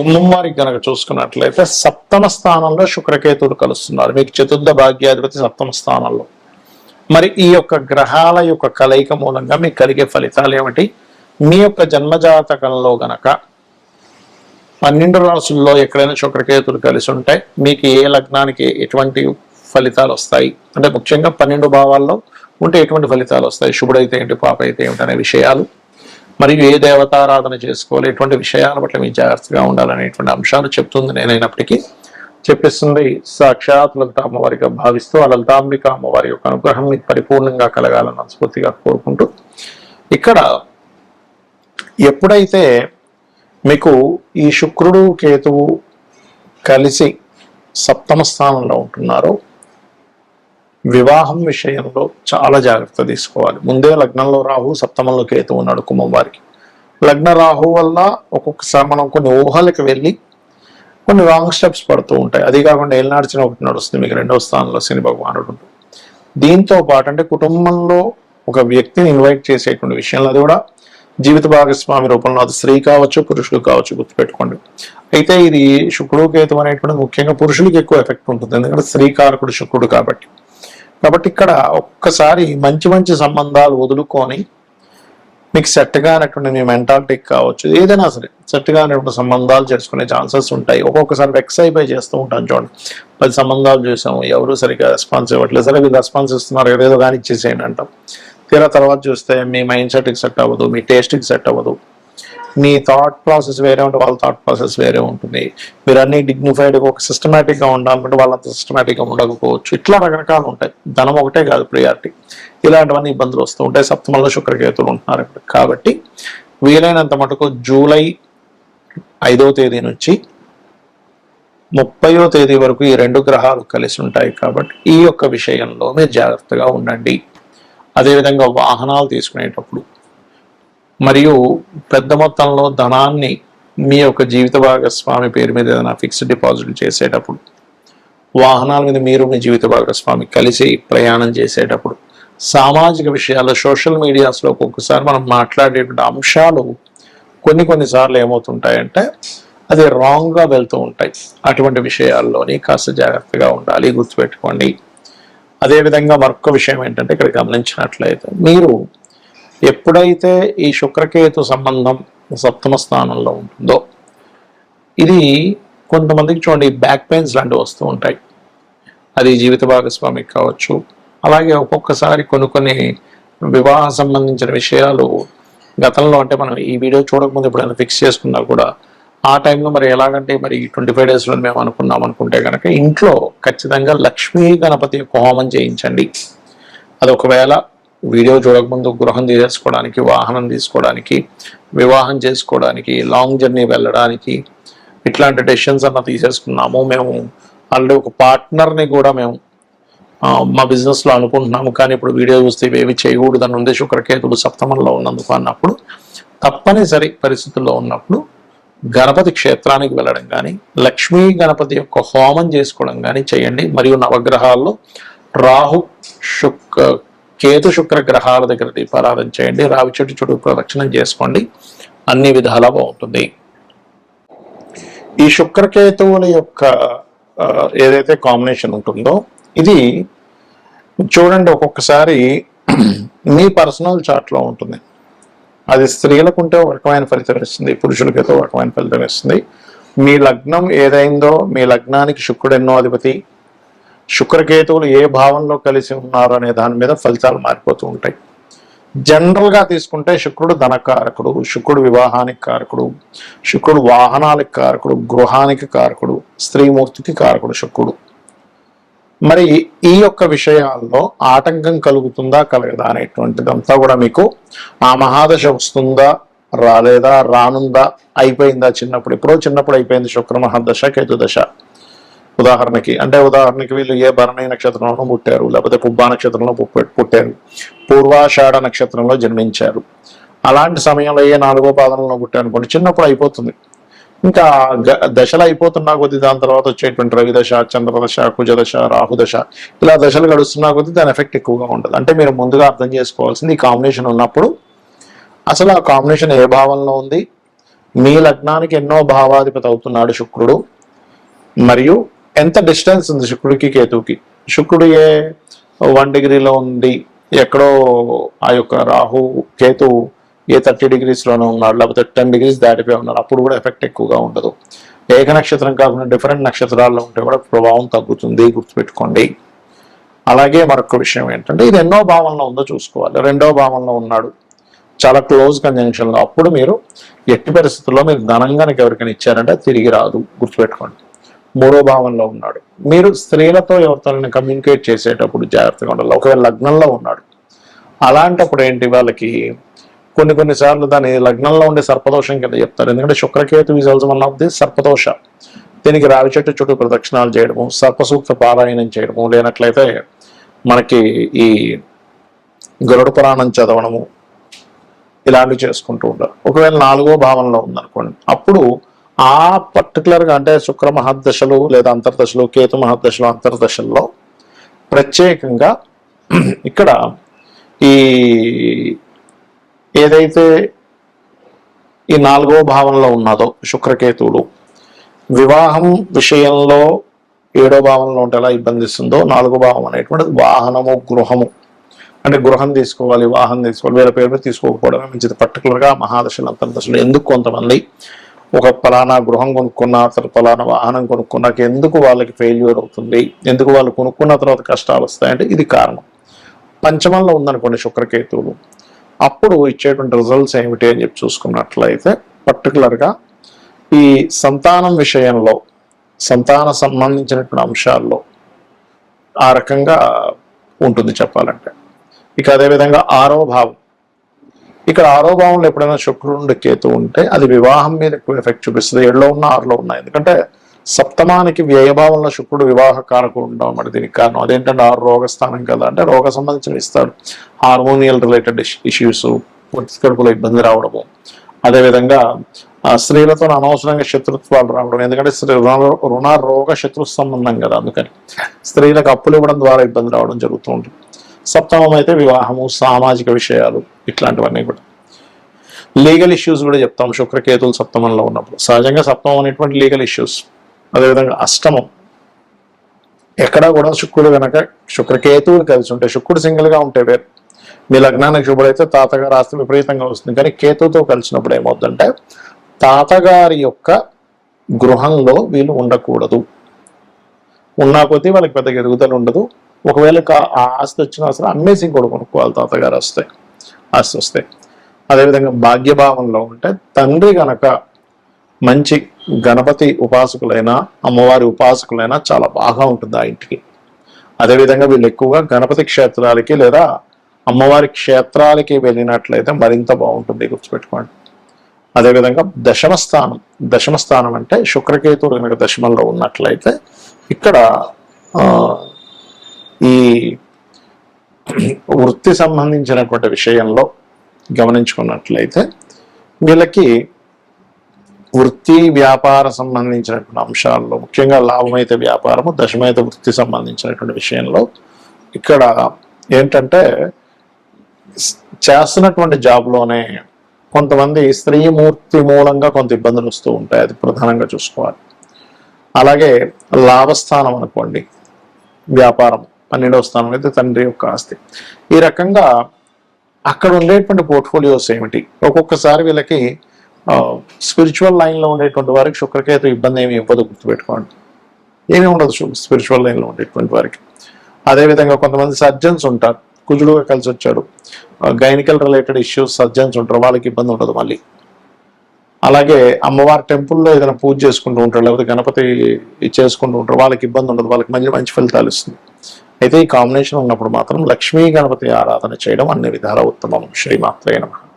కుంభం వారికి కనుక చూసుకున్నట్లయితే సప్తమ స్థానంలో శుక్రకేతువులు కలుస్తున్నారు. మీకు చతుర్థ భాగ్యాధిపతి సప్తమ స్థానంలో. మరి ఈ యొక్క గ్రహాల యొక్క కలయిక మూలంగా మీకు కలిగే ఫలితాలు ఏమిటి? మీ యొక్క జన్మజాతకంలో గనక 12 రాసుల్లో ఎక్కడైనా శుక్రకేతులు కలిసి ఉంటే మీకు ఏ లగ్నానికి ఎటువంటి ఫలితాలు వస్తాయి, అంటే ముఖ్యంగా 12 భావాల్లో ఉంటే ఎటువంటి ఫలితాలు వస్తాయి, శుభుడైతే ఏంటి, పాప అయితే ఏమిటి అనే విషయాలు, మరియు ఏ దేవతారాధన చేసుకోవాలి, ఎటువంటి విషయాల పట్ల మీరు జాగ్రత్తగా ఉండాలనేటువంటి అంశాలు చెప్తుంది. నేనైనప్పటికీ చెప్పిస్తుంది సాక్షాత్ లలిత అమ్మవారిగా భావిస్తూ ఆ లలితాంబిక అమ్మవారి యొక్క అనుగ్రహం మీకు పరిపూర్ణంగా కలగాలని మనస్ఫూర్తిగా కోరుకుంటూ, ఇక్కడ ఎప్పుడైతే మీకు ఈ శుక్రుడు కేతువు కలిసి సప్తమ స్థానంలో ఉంటున్నారో వివాహం విషయంలో చాలా జాగ్రత్త తీసుకోవాలి. ముందే లగ్నంలో రాహు, సప్తమంలో కేతువు ఉన్నాడు కుంభం వారికి. లగ్న రాహు వల్ల ఒక్కొక్కసారి మనం కొన్ని ఊహలకు వెళ్ళి కొన్ని రాంగ్ స్టెప్స్ పడుతూ ఉంటాయి. అది కాకుండా ఏలినాడ్చిన ఒకటి నడుస్తుంది, మీకు 2వ స్థానంలో శని భగవానుడు. దీంతో పాటు అంటే కుటుంబంలో ఒక వ్యక్తిని ఇన్వైట్ చేసేటువంటి విషయంలో అది కూడా జీవిత భాగస్వామి రూపంలో, అది స్త్రీ కావచ్చు పురుషుడు కావచ్చు, గుర్తుపెట్టుకోండి. అయితే ఇది శుక్రుడు కేతు అనేటువంటి ముఖ్యంగా పురుషులకి ఎక్కువ ఎఫెక్ట్ ఉంటుంది, ఎందుకంటే స్త్రీకారకుడు శుక్రుడు కాబట్టి. ఇక్కడ ఒక్కసారి మంచి మంచి సంబంధాలు వదులుకొని మీకు సెట్ కానటువంటి మీ మెంటాలిటీకి కావచ్చు, ఏదైనా సరే సెట్ కానటువంటి సంబంధాలు చేసుకునే ఛాన్సెస్ ఉంటాయి. ఒక్కొక్కసారి వెక్స్ అయిపోయి చేస్తూ ఉంటాను. చూడండి, 10 సంబంధాలు చూసాము, ఎవరు సరిగ్గా రెస్పాన్స్ ఇవ్వట్లేదు, సరే మీరు రెస్పాన్స్ ఇస్తున్నారు ఏదో కానీ ఇచ్చేసేయండి అంటాం. తీరా తర్వాత చూస్తే మీ మైండ్ సెట్కి సెట్ అవ్వదు, మీ టేస్ట్కి సెట్ అవ్వదు, మీ థాట్ ప్రాసెస్ వేరే ఉంటుంది, వాళ్ళ థాట్ ప్రాసెస్ వేరే ఉంటుంది. మీరు అన్ని డిగ్నిఫైడ్గా ఒక సిస్టమేటిక్గా ఉండాలనుకుంటే వాళ్ళంత సిస్టమేటిక్గా ఉండకపోవచ్చు. ఇట్లా రకరకాలు ఉంటాయి. ధనం ఒకటే కాదు ప్రియారిటీ, ఇలాంటివన్నీ ఇబ్బందులు వస్తూ ఉంటాయి. సప్తమంలో శుక్రకేతులు ఉంటున్నారు కాబట్టి వీలైనంత మటుకు జూలై 5వ తేదీ నుంచి 30వ తేదీ వరకు ఈ 2 గ్రహాలు కలిసి ఉంటాయి కాబట్టి ఈ యొక్క విషయంలో మీరు జాగ్రత్తగా ఉండండి. అదేవిధంగా వాహనాలు తీసుకునేటప్పుడు మరియు పెద్ద మొత్తంలో ధనాన్ని మీ యొక్క జీవిత భాగస్వామి పేరు మీద ఏదైనా ఫిక్స్డ్ డిపాజిట్ చేసేటప్పుడు, వాహనాల మీద మీరు మీ జీవిత భాగస్వామి కలిసి ప్రయాణం చేసేటప్పుడు, సామాజిక విషయాల్లో సోషల్ మీడియాస్లో ఒక్కొక్కసారి మనం మాట్లాడేటువంటి అంశాలు కొన్నిసార్లు ఏమవుతుంటాయంటే అది రాంగ్గా వెళ్తూ ఉంటాయి. అటువంటి విషయాల్లోని కాస్త జాగ్రత్తగా ఉండాలి, గుర్తుపెట్టుకోండి. అదేవిధంగా మరొక విషయం ఏంటంటే ఇక్కడ గమనించినట్లయితే మీరు ఎప్పుడైతే ఈ శుక్రకేతు సంబంధం సప్తమ స్థానంలో ఉంటుందో ఇది కొంతమందికి చూడండి బ్యాక్ పెయిన్స్ లాంటివి వస్తూ ఉంటాయి. అది జీవిత భాగస్వామికి కావచ్చు. అలాగే ఒక్కొక్కసారి కొన్ని వివాహ సంబంధించిన విషయాలు గతంలో, అంటే మనం ఈ వీడియో చూడకముందు ఎప్పుడైనా ఫిక్స్ చేసుకున్నా కూడా ఆ టైంలో మరి ఎలాగంటే మరి 25 డేస్లో మేము అనుకుంటే కనుక ఇంట్లో ఖచ్చితంగా లక్ష్మీ గణపతి యొక్క హోమం చేయించండి. అది ఒకవేళ వీడియో చూడకముందు గృహం తీసేసుకోవడానికి, వాహనం తీసుకోవడానికి, వివాహం చేసుకోవడానికి, లాంగ్ జర్నీ వెళ్ళడానికి ఇట్లాంటి డెసిషన్స్ అన్న తీసేసుకున్నాము. మేము ఆల్రెడీ ఒక పార్ట్నర్ని కూడా మేము మా బిజినెస్లో అనుకుంటున్నాము, కానీ ఇప్పుడు వీడియో చూస్తే ఇవేవి చేయకూడదని ఉంది శుక్రకేతులు సప్తమంలో ఉన్నందుకు అన్నప్పుడు, తప్పనిసరి పరిస్థితుల్లో ఉన్నప్పుడు గణపతి క్షేత్రానికి వెళ్ళడం కానీ, లక్ష్మీ గణపతి యొక్క హోమం చేసుకోవడం కానీ చేయండి. మరియు నవగ్రహాల్లో రాహు కేతు శుక్ర గ్రహాల దగ్గర దీపారాధన చేయండి. రావి చెట్టు చుట్టూ ప్రదక్షిణం చేసుకోండి, అన్ని విధాలా బాగుంటుంది. ఈ శుక్రకేతువుల యొక్క ఏదైతే కాంబినేషన్ ఉంటుందో ఇది చూడండి, ఒక్కొక్కసారి మీ పర్సనల్ చార్ట్లో ఉంటుంది. అది స్త్రీలకు ఉంటే ఒక రకమైన ఫలితం ఇస్తుంది, పురుషులకైతే ఒక రకమైన ఫలితం ఇస్తుంది. మీ లగ్నం ఏదైందో, మీ లగ్నానికి శుక్రుడు ఎన్నో అధిపతి, శుక్రకేతువులు ఏ భావంలో కలిసి ఉన్నారు అనే దాని మీద ఫలితాలు మారిపోతూ ఉంటాయి. జనరల్గా తీసుకుంటే శుక్రుడు ధనకారకుడు, శుక్రుడు వివాహానికి కారకుడు, శుక్రుడు వాహనానికి కారకుడు, గృహానికి కారకుడు, స్త్రీమూర్తికి కారకుడు శుక్రుడు. మరి ఈ యొక్క విషయాల్లో ఆటంకం కలుగుతుందా కలగదా అనేటువంటిదంతా కూడా మీకు ఆ మహాదశ వస్తుందా రాలేదా, రానుందా, అయిపోయిందా, చిన్నప్పుడు అయిపోయింది శుక్ర మహాదశ కేతు దశ. ఉదాహరణకి వీళ్ళు ఏ భరణి నక్షత్రంలో పుట్టారు, లేకపోతే పుబ్బా నక్షత్రంలో పుట్టారు, పూర్వాషాఢ నక్షత్రంలో జన్మించారు. అలాంటి సమయంలో ఏ 4వ పాదంలో పుట్టారు అనుకోండి, చిన్నప్పుడు అయిపోతుంది. ఇంకా దశలు అయిపోతున్నా కొద్దీ దాని తర్వాత వచ్చేటువంటి రవి దశ, చంద్రదశ, కుజదశ, రాహుదశ, ఇలా దశలు గడుస్తున్నా కొద్దీ దాని ఎఫెక్ట్ ఎక్కువగా ఉంటుంది. అంటే మీరు ముందుగా అర్థం చేసుకోవాల్సింది, ఈ కాంబినేషన్ ఉన్నప్పుడు అసలు ఆ కాంబినేషన్ ఏ భావంలో ఉంది, మీ లగ్నానికి ఎన్నో భావాధిపతి అవుతున్నాడు శుక్రుడు, మరియు ఎంత డిస్టెన్స్ ఉంది శుక్రుడికి కేతువుకి. శుక్రుడు 1 డిగ్రీలో ఉంది, ఎక్కడో ఆ యొక్క రాహు కేతు 30 డిగ్రీస్లోనే ఉన్నాడు, లేకపోతే 10 డిగ్రీస్ దాటిపోయి ఉన్నాడు, అప్పుడు కూడా ఎఫెక్ట్ ఎక్కువగా ఉండదు. ఏక నక్షత్రం కాకుండా డిఫరెంట్ నక్షత్రాల్లో ఉంటే కూడా ప్రభావం తగ్గుతుంది, గుర్తుపెట్టుకోండి. అలాగే మరొక విషయం ఏంటంటే ఇది ఎన్నో భావంలో ఉందో చూసుకోవాలి. 2వ భావంలో ఉన్నాడు, చాలా క్లోజ్ కంజంక్షన్లో, అప్పుడు మీరు ఎట్టి పరిస్థితుల్లో మీరు ధనంగానికి ఎవరికైనా ఇచ్చారంటే తిరిగి రాదు, గుర్తుపెట్టుకోండి. 3వ భావంలో ఉన్నాడు, మీరు స్త్రీలతో ఎవరితో కమ్యూనికేట్ చేసేటప్పుడు జాగ్రత్తగా ఉండాలి. ఒకవేళ లగ్నంలో ఉన్నాడు, అలాంటప్పుడు ఏంటి వాళ్ళకి కొన్నిసార్లు దాని లగ్నంలో ఉండే సర్పదోషం కింద చెప్తారు. ఎందుకంటే శుక్రకేతు is also one of the సర్పదోష. దీనికి రావి చెట్టు చుట్టూ ప్రదక్షిణాలు చేయడము, సర్పసూక్త పారాయణం చేయడము, లేనట్లయితే మనకి ఈ గరుడ పురాణం చదవడము, ఇలాంటివి చేసుకుంటూ ఉంటారు. ఒకవేళ 4వ భావంలో ఉందనుకోండి, అప్పుడు ఆ పర్టికులర్గా అంటే శుక్ర మహర్దశలు లేదా అంతర్దశలు, కేతు మహర్దశలు అంతర్దశల్లో ప్రత్యేకంగా ఇక్కడ ఈ ఏదైతే ఈ 4వ భావంలో ఉన్నదో శుక్రకేతువులు, వివాహం విషయంలో 7వ భావంలో ఉంటే ఎలా ఇబ్బందిస్తుందో 4వ భావం అనేటువంటిది వాహనము, గృహము, అంటే గృహం తీసుకోవాలి, వాహనం తీసుకోవాలి, వేరే పేరు మీద తీసుకోకపోవడమే మంచిది. పర్టికులర్గా మహాదశలు అంతర్దశలు ఎందుకు కొంతమంది ఒక ఫలానా గృహం కొనుక్కున్న తర్వాత ఫలానా వాహనం కొనుక్కున్నాక ఎందుకు వాళ్ళకి ఫెయిల్యూర్ అవుతుంది, ఎందుకు వాళ్ళు కొనుక్కున్న తర్వాత కష్టాలు వస్తాయంటే ఇది కారణం. పంచమంలో ఉందనుకోండి శుక్రకేతువులు, అప్పుడు ఇచ్చేటువంటి రిజల్ట్స్ ఏమిటి అని చెప్పి చూసుకున్నట్లయితే పర్టికులర్గా ఈ సంతానం విషయంలో, సంతాన సంబంధించినటువంటి అంశాల్లో ఆ రకంగా ఉంటుంది చెప్పాలంటే. ఇక అదేవిధంగా 6వ భావం, ఇక్కడ 6వ భావంలో ఎప్పుడైనా శుక్రుడు కేతు ఉంటే అది వివాహం మీద ఎక్కువ ఎఫెక్ట్ చూపిస్తుంది. 7లో ఉన్న 6లో ఉన్నాయి, ఎందుకంటే సప్తమానికి వ్యయభావంలో శుక్రుడు వివాహ కారకుడు ఉండడం అన్నమాట. దీనికి కారణం అదేంటంటే 6 రోగస్థానం కదా, అంటే రోగ సంబంధించిన ఇస్తాడు. హార్మోనియల్ రిలేటెడ్ ఇష్యూస్, కడుపులో ఇబ్బంది రావడము, అదేవిధంగా స్త్రీలతో అనవసరంగా శత్రుత్వాలు రావడం, ఎందుకంటే రుణ రోగ శత్రు సంబంధం కదా, అందుకని స్త్రీలకు అప్పులు ఇవ్వడం ద్వారా ఇబ్బంది రావడం జరుగుతూ ఉంటుంది. సప్తమం అయితే వివాహము, సామాజిక విషయాలు, ఇట్లాంటివన్నీ కూడా. లీగల్ ఇష్యూస్ కూడా చెప్తాం శుక్రకేతువులు సప్తమంలో ఉన్నప్పుడు. సహజంగా సప్తమం అనేటువంటి లీగల్ ఇష్యూస్. అదేవిధంగా అష్టమం, ఎక్కడా కూడా శుక్రుడు కనుక శుక్రకేతువులు కలిసి ఉంటే, శుక్రుడు సింగిల్గా ఉంటే వేరు, మీ లగ్నానికి శుభుడైతే తాతగారు ఆస్తి విపరీతంగా వస్తుంది. కానీ కేతువుతో కలిసినప్పుడు ఏమవుతుందంటే తాతగారి యొక్క గృహంలో వీళ్ళు ఉండకూడదు, ఉన్నా కొద్దీ వాళ్ళకి పెద్దగా ఎదుగుదల ఉండదు. ఒకవేళ ఆ ఆస్తి వచ్చినా సరే అమ్మేసి కూడా కొనుక్కోవాలి, తాతగారు ఆస్తి వస్తే. అదేవిధంగా భాగ్యభావంలో ఉంటే తండ్రి గనక మంచి గణపతి ఉపాసకులైనా అమ్మవారి ఉపాసకులైనా చాలా బాగా ఉంటుంది ఆ ఇంటికి. అదేవిధంగా వీళ్ళు ఎక్కువగా గణపతి క్షేత్రాలకి లేదా అమ్మవారి క్షేత్రాలకి వెళ్ళినట్లయితే మరింత బాగుంటుంది, గుర్తుపెట్టుకోండి. అదేవిధంగా దశమ స్థానం అంటే శుక్రకేతువులు కనుక దశమంలో ఉన్నట్లయితే ఇక్కడ ఈ వృత్తి సంబంధించినటువంటి విషయంలో గమనించుకున్నట్లయితే వీళ్ళకి వృత్తి వ్యాపార సంబంధించినటువంటి అంశాల్లో, ముఖ్యంగా లాభమైతే వ్యాపారము, దశమైతే వృత్తి సంబంధించినటువంటి విషయంలో ఇక్కడ ఏంటంటే చేస్తున్నటువంటి జాబ్లోనే కొంతమంది స్త్రీమూర్తి మూలంగా కొంత ఇబ్బందులు వస్తూ ఉంటాయి, అది ప్రధానంగా చూసుకోవాలి. అలాగే లాభస్థానం అనుకోండి, వ్యాపారం 12వ స్థానం అయితే తండ్రి యొక్క ఆస్తి. ఈ రకంగా అక్కడ ఉండేటువంటి పోర్ట్ఫోలియోస్ ఏమిటి, ఒక్కొక్కసారి వీళ్ళకి స్పిరిచువల్ లైన్లో ఉండేటువంటి వారికి శుక్రకేతు ఇబ్బంది ఏమి ఇవ్వదు, గుర్తుపెట్టుకోండి, ఏమీ ఉండదు స్పిరిచువల్ లైన్లో ఉండేటువంటి వారికి. అదేవిధంగా కొంతమంది సర్జన్స్ ఉంటారు, కుజుడుగా కలిసి వచ్చాడు, గైనికల్ రిలేటెడ్ ఇష్యూస్ సర్జన్స్ ఉంటారు, వాళ్ళకి ఇబ్బంది ఉండదు మళ్ళీ. అలాగే అమ్మవారి టెంపుల్లో ఏదైనా పూజ చేసుకుంటూ ఉంటారు, లేకపోతే గణపతి చేసుకుంటూ ఉంటారు, వాళ్ళకి ఇబ్బంది ఉండదు, వాళ్ళకి మంచి ఫలితాలు ఇస్తుంది. అయితే ఈ కాంబినేషన్ ఉన్నప్పుడు మాత్రం లక్ష్మీ గణపతి ఆరాధన చేయడం అన్ని విధాల ఉత్తమం. శ్రీమాత్రే నమః.